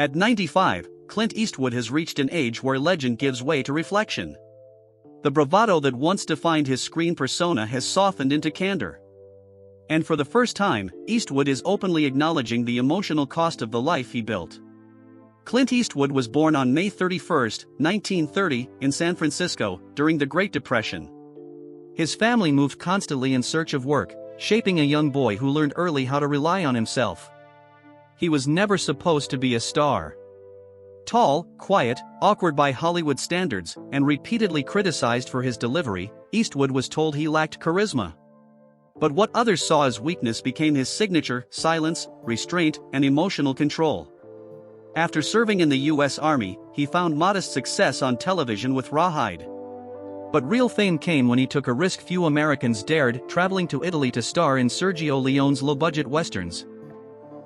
At 95, Clint Eastwood has reached an age where legend gives way to reflection. The bravado that once defined his screen persona has softened into candor. And for the first time, Eastwood is openly acknowledging the emotional cost of the life he built. Clint Eastwood was born on May 31, 1930, in San Francisco, during the Great Depression. His family moved constantly in search of work, shaping a young boy who learned early how to rely on himself. He was never supposed to be a star. Tall, quiet, awkward by Hollywood standards, and repeatedly criticized for his delivery, Eastwood was told he lacked charisma. But what others saw as weakness became his signature: silence, restraint, and emotional control. After serving in the U.S. Army, he found modest success on television with Rawhide. But real fame came when he took a risk few Americans dared, traveling to Italy to star in Sergio Leone's low-budget westerns.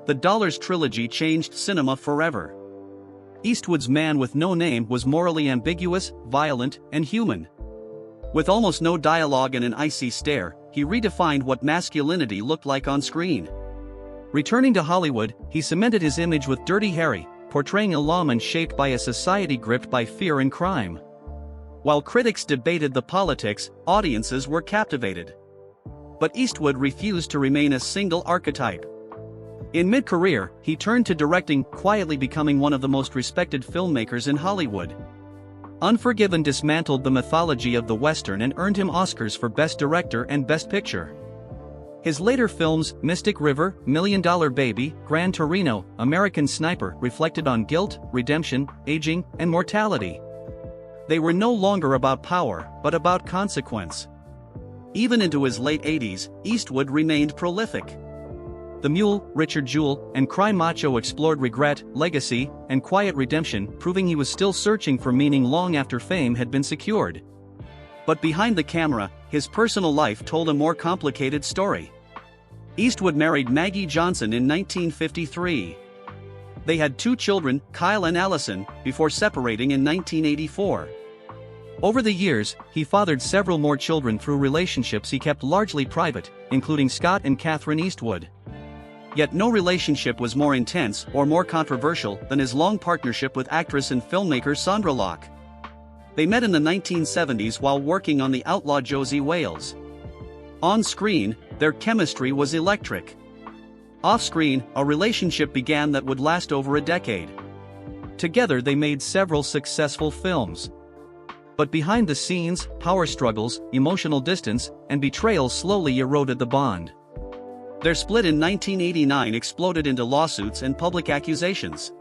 The Dollars trilogy changed cinema forever. Eastwood's Man with No Name was morally ambiguous, violent, and human. With almost no dialogue and an icy stare, he redefined what masculinity looked like on screen. Returning to Hollywood, he cemented his image with Dirty Harry, portraying a lawman shaped by a society gripped by fear and crime. While critics debated the politics, audiences were captivated. But Eastwood refused to remain a single archetype. In mid-career, he turned to directing, quietly becoming one of the most respected filmmakers in Hollywood. Unforgiven dismantled the mythology of the Western and earned him Oscars for Best Director and Best Picture. His later films, Mystic River, $1 Million Baby, Gran Torino, American Sniper, reflected on guilt, redemption, aging, and mortality. They were no longer about power, but about consequence. Even into his late 80s, Eastwood remained prolific. The Mule, Richard Jewell, and Cry Macho explored regret, legacy, and quiet redemption, proving he was still searching for meaning long after fame had been secured. But behind the camera, his personal life told a more complicated story. Eastwood married Maggie Johnson in 1953. They had 2 children, Kyle and Allison, before separating in 1984. Over the years, he fathered several more children through relationships he kept largely private, including Scott and Catherine Eastwood. Yet no relationship was more intense or more controversial than his long partnership with actress and filmmaker Sandra Locke. They met in the 1970s while working on The Outlaw Josie Wales. On screen, their chemistry was electric. Off-screen, a relationship began that would last over a decade. Together they made several successful films. But behind the scenes, power struggles, emotional distance, and betrayal slowly eroded the bond. Their split in 1989 exploded into lawsuits and public accusations.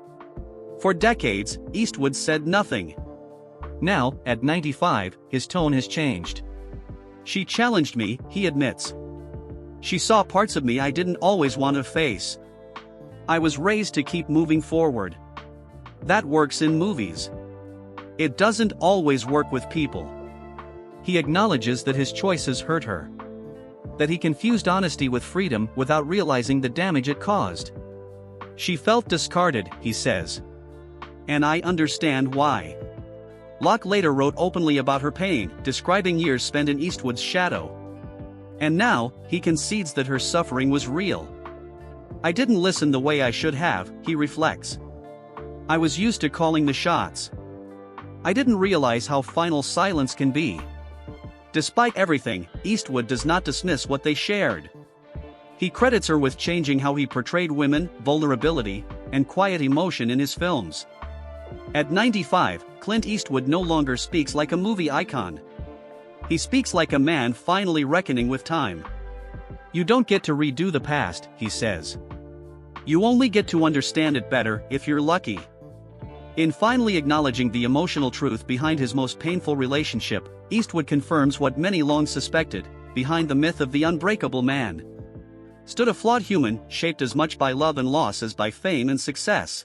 For decades, Eastwood said nothing. Now, at 95, his tone has changed. She challenged me, he admits. She saw parts of me I didn't always want to face. I was raised to keep moving forward. That works in movies. It doesn't always work with people. He acknowledges that his choices hurt her. That he confused honesty with freedom without realizing the damage it caused. She felt discarded, he says. And I understand why. Locke later wrote openly about her pain, describing years spent in Eastwood's shadow. And now, he concedes that her suffering was real. I didn't listen the way I should have, he reflects. I was used to calling the shots. I didn't realize how final silence can be. Despite everything, Eastwood does not dismiss what they shared. He credits her with changing how he portrayed women, vulnerability, and quiet emotion in his films. At 95, Clint Eastwood no longer speaks like a movie icon. He speaks like a man finally reckoning with time. You don't get to redo the past, he says. You only get to understand it better if you're lucky. In finally acknowledging the emotional truth behind his most painful relationship, Eastwood confirms what many long suspected: behind the myth of the unbreakable man stood a flawed human, shaped as much by love and loss as by fame and success.